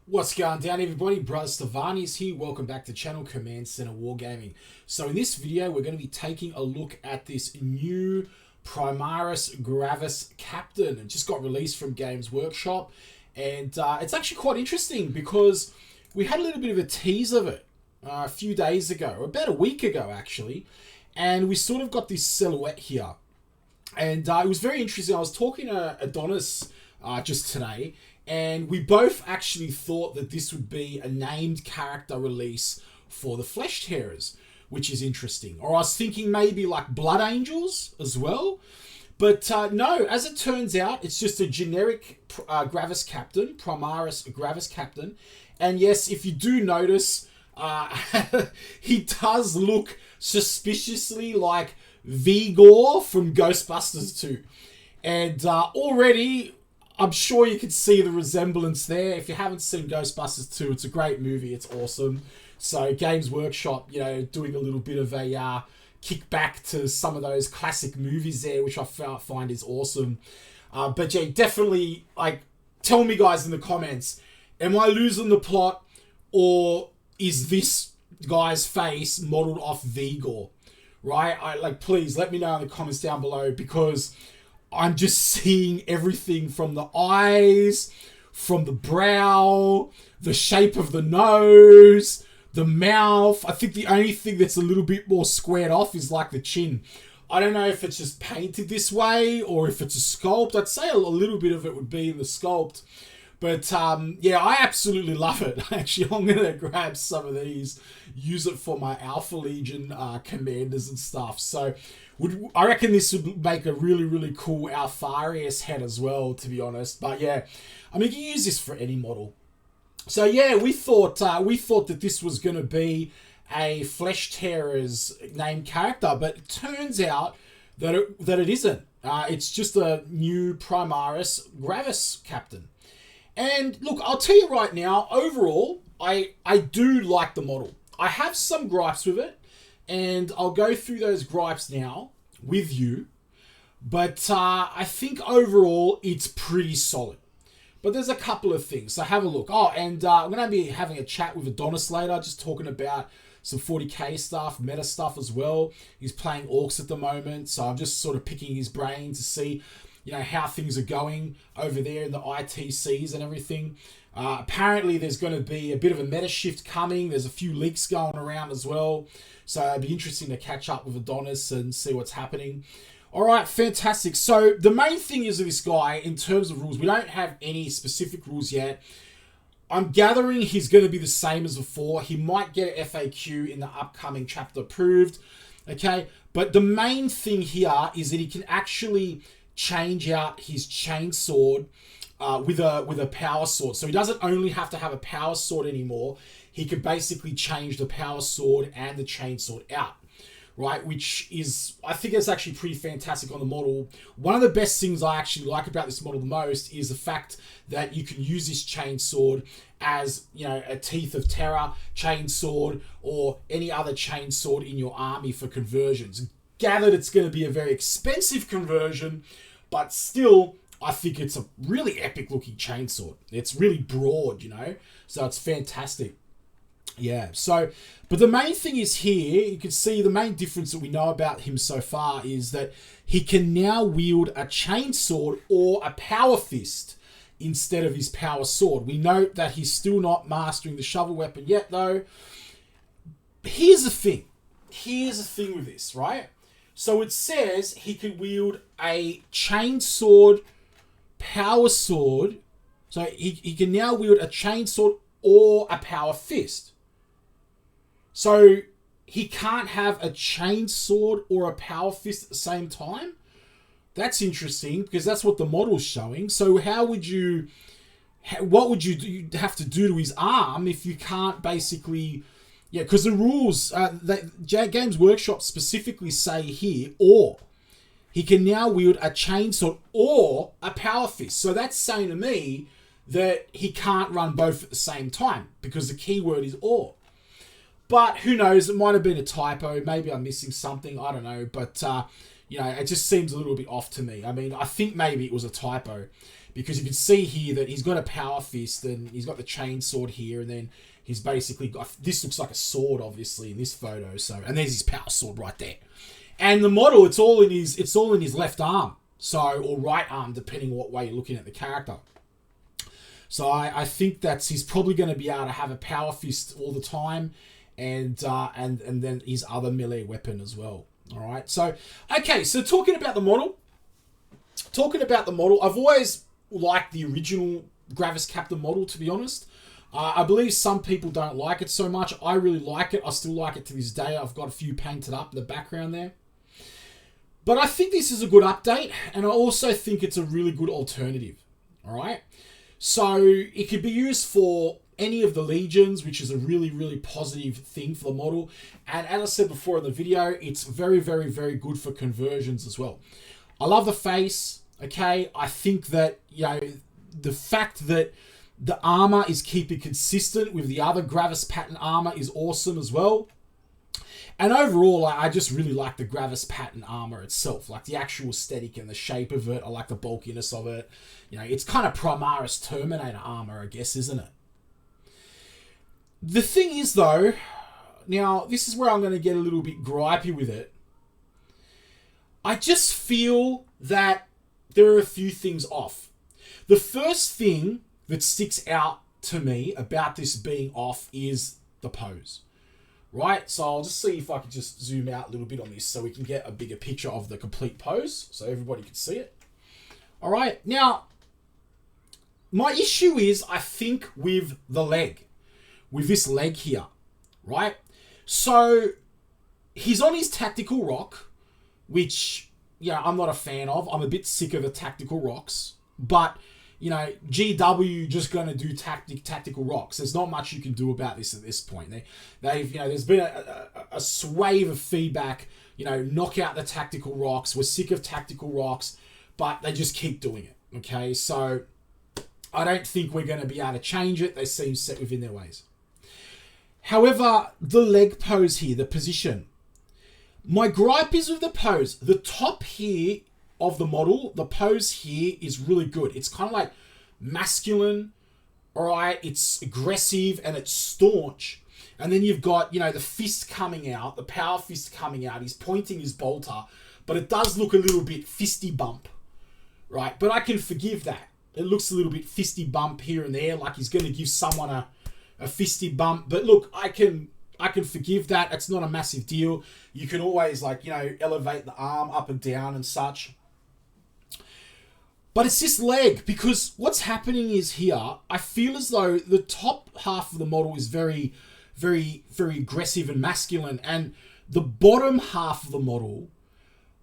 What's going down, everybody? Brother Stevani's here. Welcome back to channel Command Center Wargaming. So in this video, we're going to be taking a look at this new Primaris Gravis Captain. It just got released from Games Workshop, and it's actually quite interesting because we had a little bit of a tease of it a few days ago, or about a week ago actually, and we sort of got this silhouette here. And it was very interesting. I was talking to Adonis just today, and we both actually thought that this would be a named character release for the Flesh Tearers, which is interesting. Or I was thinking maybe like Blood Angels as well. But no, as it turns out, it's just a generic Gravis Captain, Primaris Gravis Captain. And yes, if you do notice, he does look suspiciously like Vigor from Ghostbusters 2. And already, I'm sure you can see the resemblance there. If you haven't seen Ghostbusters 2, it's a great movie. It's awesome. So Games Workshop, doing a little bit of a kick back to some of those classic movies there, which I find is awesome. But yeah, definitely, tell me guys in the comments, am I losing the plot, or is this guy's face modeled off Vigor? Right? Please let me know in the comments down below, because I'm just seeing everything from the eyes, from the brow, the shape of the nose, the mouth. I think the only thing that's a little bit more squared off is like the chin. I don't know if it's just painted this way or if it's a sculpt. I'd say a little bit of it would be in the sculpt. But yeah, I absolutely love it. Actually, I'm going to grab some of these, use it for my Alpha Legion commanders and stuff. So I reckon this would make a really, really cool Alfarius head as well, to be honest. But yeah, I mean, you can use this for any model. So yeah, we thought that this was going to be a Flesh Tearers named character, but it turns out that it isn't. It's just a new Primaris Gravis Captain. And look, I'll tell you right now, overall, I do like the model. I have some gripes with it, and I'll go through those gripes now with you. But I think overall, it's pretty solid. But there's a couple of things, so have a look. Oh, and I'm going to be having a chat with Adonis later, just talking about some 40k stuff, meta stuff as well. He's playing Orcs at the moment, so I'm just sort of picking his brain to see how things are going over there in the ITCs and everything. Apparently, there's going to be a bit of a meta shift coming. There's a few leaks going around as well. So it'd be interesting to catch up with Adonis and see what's happening. All right, fantastic. So the main thing is with this guy, in terms of rules, we don't have any specific rules yet. I'm gathering he's going to be the same as before. He might get an FAQ in the upcoming chapter approved. Okay, but the main thing here is that he can actually change out his chainsword with a power sword. So he doesn't only have to have a power sword anymore. He can basically change the power sword and the chainsword out, right? Which is, I think it's actually pretty fantastic on the model. One of the best things I actually like about this model the most is the fact that you can use this chainsword as, a Teeth of Terror chainsword or any other chainsword in your army for conversions. Gathered it's going to be a very expensive conversion, but still, I think it's a really epic looking chainsword. It's really broad, so it's fantastic. Yeah, so, but the main thing is here, you can see the main difference that we know about him so far is that he can now wield a chainsword or a power fist instead of his power sword. We note that he's still not mastering the shovel weapon yet, though. Here's the thing with this, right? So it says he can wield a chainsword, power sword. So he can now wield a chainsword or a power fist. So he can't have a chainsword or a power fist at the same time? That's interesting, because that's what the model's showing. So what would you have to do to his arm if you can't basically... Yeah, because the rules, Games Workshop specifically say here, or he can now wield a chainsword or a power fist. So that's saying to me that he can't run both at the same time, because the keyword is or. But who knows, it might have been a typo. Maybe I'm missing something, I don't know. But, it just seems a little bit off to me. I mean, I think maybe it was a typo. because you can see here that he's got a power fist and he's got the chain sword here, and then he's basically got, this looks like a sword obviously in this photo, so, and there's his power sword right there. And the model, it's all in his left arm, so, or right arm, depending on what way you're looking at the character. So I think he's probably going to be able to have a power fist all the time, and then his other melee weapon as well. All right. So okay. So talking about the model, I've always liked the original Gravis Captain model, to be honest. I believe some people don't like it so much. I really like it. I still like it to this day. I've got a few painted up in the background there. But I think this is a good update, and I also think it's a really good alternative. All right. So it could be used for any of the legions, which is a really, really positive thing for the model. And as I said before in the video, it's very, very, very good for conversions as well. I love the face. Okay. I think that, the fact that the armor is keeping consistent with the other Gravis pattern armor is awesome as well. And overall, I just really like the Gravis pattern armor itself, like the actual aesthetic and the shape of it. I like the bulkiness of it. It's kind of Primaris Terminator armor, I guess, isn't it? The thing is, though, now this is where I'm going to get a little bit gripey with it. I just feel that there are a few things off. The first thing that sticks out to me about this being off is the pose. Right, so I'll just see if I can just zoom out a little bit on this so we can get a bigger picture of the complete pose so everybody can see it. All right, now, my issue is, I think, with the leg. With this leg here, right? So, he's on his tactical rock, which, I'm not a fan of. I'm a bit sick of the tactical rocks. But, GW just going to do tactical rocks. There's not much you can do about this at this point. There's been a swathe of feedback, knock out the tactical rocks. We're sick of tactical rocks, but they just keep doing it. Okay, so I don't think we're going to be able to change it. They seem set within their ways. However, the leg pose here, the position. My gripe is with the pose. The top here of the model, the pose here is really good. It's kind of like masculine, all right? It's aggressive and it's staunch. And then you've got, the fist coming out, the power fist coming out. He's pointing his bolter, but it does look a little bit fisty bump, right? But I can forgive that. It looks a little bit fisty bump here and there, like he's going to give someone a fisty bump. But look, I can forgive that. It's not a massive deal. You can always, elevate the arm up and down and such. But it's this leg, because what's happening is here, I feel as though the top half of the model is very, very, very aggressive and masculine, and the bottom half of the model,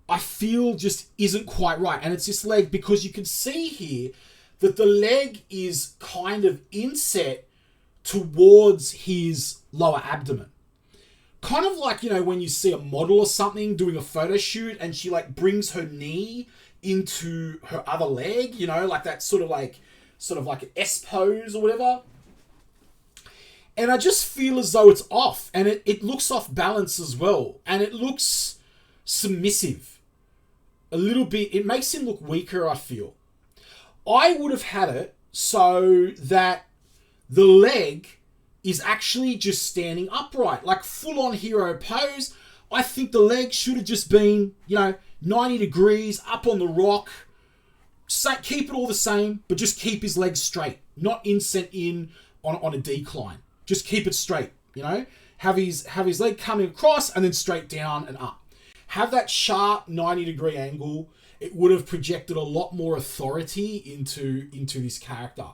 I feel just isn't quite right. And it's this leg, because you can see here that the leg is kind of inset towards his lower abdomen. Kind of like, when you see a model or something doing a photo shoot and she brings her knee into her other leg, like that sort of like an S pose or whatever. And I just feel as though it's off, and it looks off balance as well. And it looks submissive a little bit. It makes him look weaker, I feel. I would have had it so that the leg is actually just standing upright, like full on hero pose. I think the leg should have just been, 90 degrees up on the rock. Keep it all the same, but just keep his legs straight, not inset in on a decline. Just keep it straight, Have his leg coming across and then straight down and up. Have that sharp 90-degree angle. It would have projected a lot more authority into this character.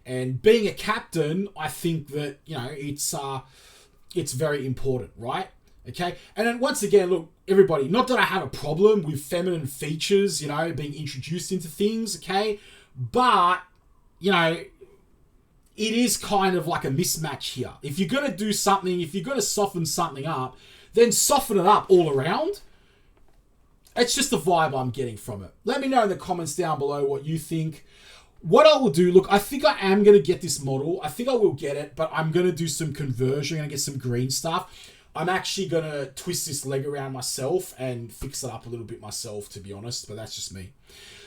And being a captain, I think that, it's very important, right? Okay. And then once again, look, everybody, not that I have a problem with feminine features, being introduced into things. Okay. But, it is kind of like a mismatch here. If you're going to do something, if you're going to soften something up, then soften it up all around. It's just the vibe I'm getting from it. Let me know in the comments down below what you think. What I will do, look, I think I am going to get this model. I think I will get it, but I'm going to do some conversion. I'm going to get some green stuff. I'm actually going to twist this leg around myself and fix it up a little bit myself, to be honest, but that's just me.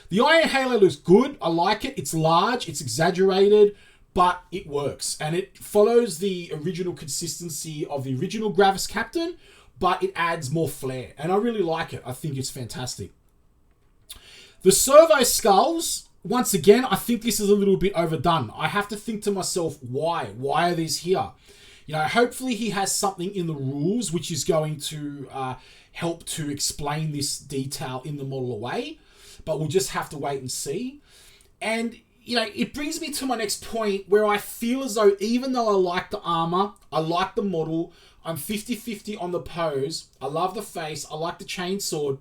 The Iron Halo looks good. I like it. It's large. It's exaggerated, but it works. And it follows the original consistency of the original Gravis Captain, but it adds more flair. And I really like it. I think it's fantastic. The servo skulls, once again, I think this is a little bit overdone. I have to think to myself, why? Why are these here? You know, hopefully he has something in the rules which is going to help to explain this detail in the model away. But we'll just have to wait and see. And, you know, it brings me to my next point where I feel as though even though I like the armor, I like the model, I'm 50-50 on the pose, I love the face, I like the chainsword.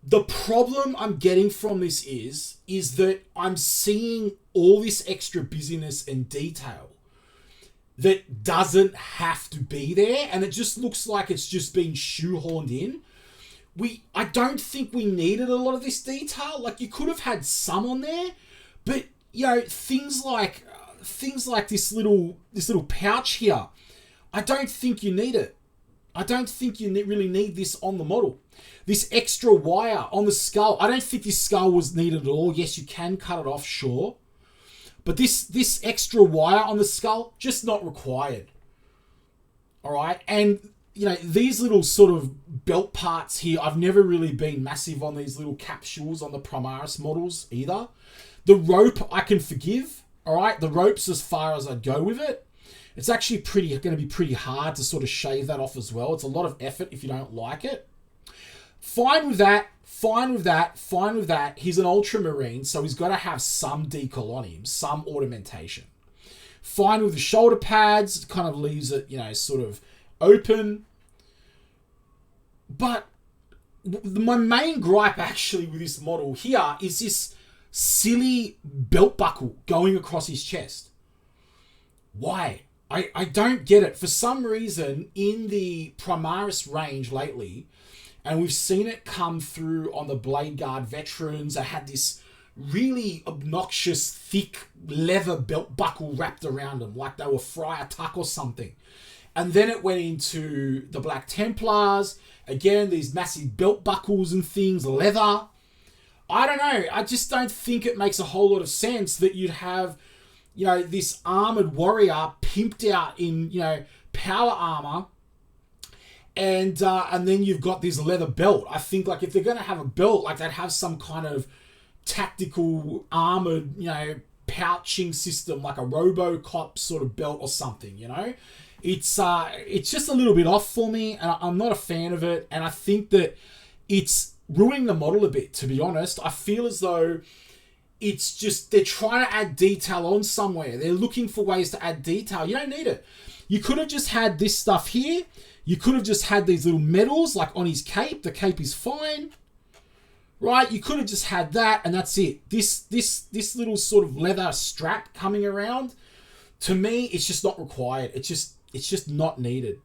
The problem I'm getting from this is that I'm seeing all this extra busyness and detail that doesn't have to be there, and it just looks like it's just been shoehorned in. I don't think we needed a lot of this detail. Like, you could have had some on there, but you know, things like this little pouch here, I don't think you need it. I don't think you really need this on the model. This extra wire on the skull, I don't think this skull was needed at all. Yes, you can cut it off, sure, but this extra wire on the skull, just not required. All right, and you know, these little sort of belt parts here, I've never really been massive on these little capsules on the Primaris models either. The rope I can forgive, all right? The rope's as far as I'd go with it. It's actually going to be pretty hard to sort of shave that off as well. It's a lot of effort if you don't like it. Fine with that, fine with that, fine with that. He's an ultramarine, so he's got to have some decal on him, some ornamentation. Fine with the shoulder pads, it kind of leaves it, you know, sort of open. But my main gripe actually with this model here is this silly belt buckle going across his chest. Why? I don't get it. For some reason, in the Primaris range lately, and we've seen it come through on the Blade Guard veterans, I had this really obnoxious, thick leather belt buckle wrapped around them, like they were Friar Tuck or something. And then it went into the Black Templars. Again, these massive belt buckles and things, leather. I don't know. I just don't think it makes a whole lot of sense that you'd have, you know, this armored warrior pimped out in, you know, power armor, and then you've got this leather belt. I think, like, if they're going to have a belt, like, they'd have some kind of tactical armored, you know, pouching system, like a RoboCop sort of belt or something, you know? It's just a little bit off for me, and I'm not a fan of it, and I think that it's ruining the model a bit, to be honest. I feel as though it's just, they're trying to add detail on somewhere. They're looking for ways to add detail. You don't need it. You could have just had this stuff here. You could have just had these little medals, like on his cape. The cape is fine, right? You could have just had that, and that's it. This little sort of leather strap coming around, to me, it's just not required. It's just not needed.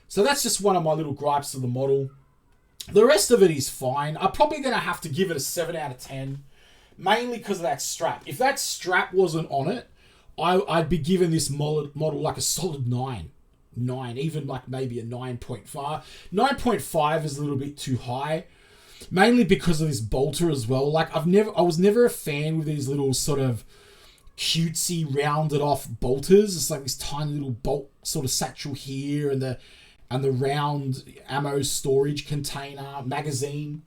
So that's just one of my little gripes of the model. The rest of it is fine. I'm probably going to have to give it a 7 out of 10, mainly because of that strap. If that strap wasn't on it, I'd be giving this model like a solid 9, even like maybe a 9.5. 9.5 is a little bit too high, mainly because of this bolter as well. Like, I was never a fan with these little sort of cutesy rounded off bolters. It's like this tiny little bolt sort of satchel here, and the round ammo storage container magazine,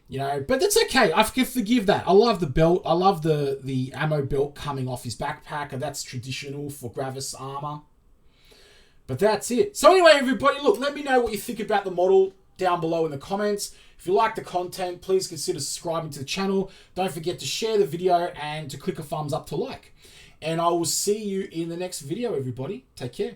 you know, but that's okay. I can forgive that. I love the belt. I love the ammo belt coming off his backpack, and that's traditional for Gravis armor. But that's it. So anyway, everybody, look, let me know what you think about the model down below in the comments. If you like the content, please consider subscribing to the channel. Don't forget to share the video and to click a thumbs up to like. And I will see you in the next video, everybody. Take care.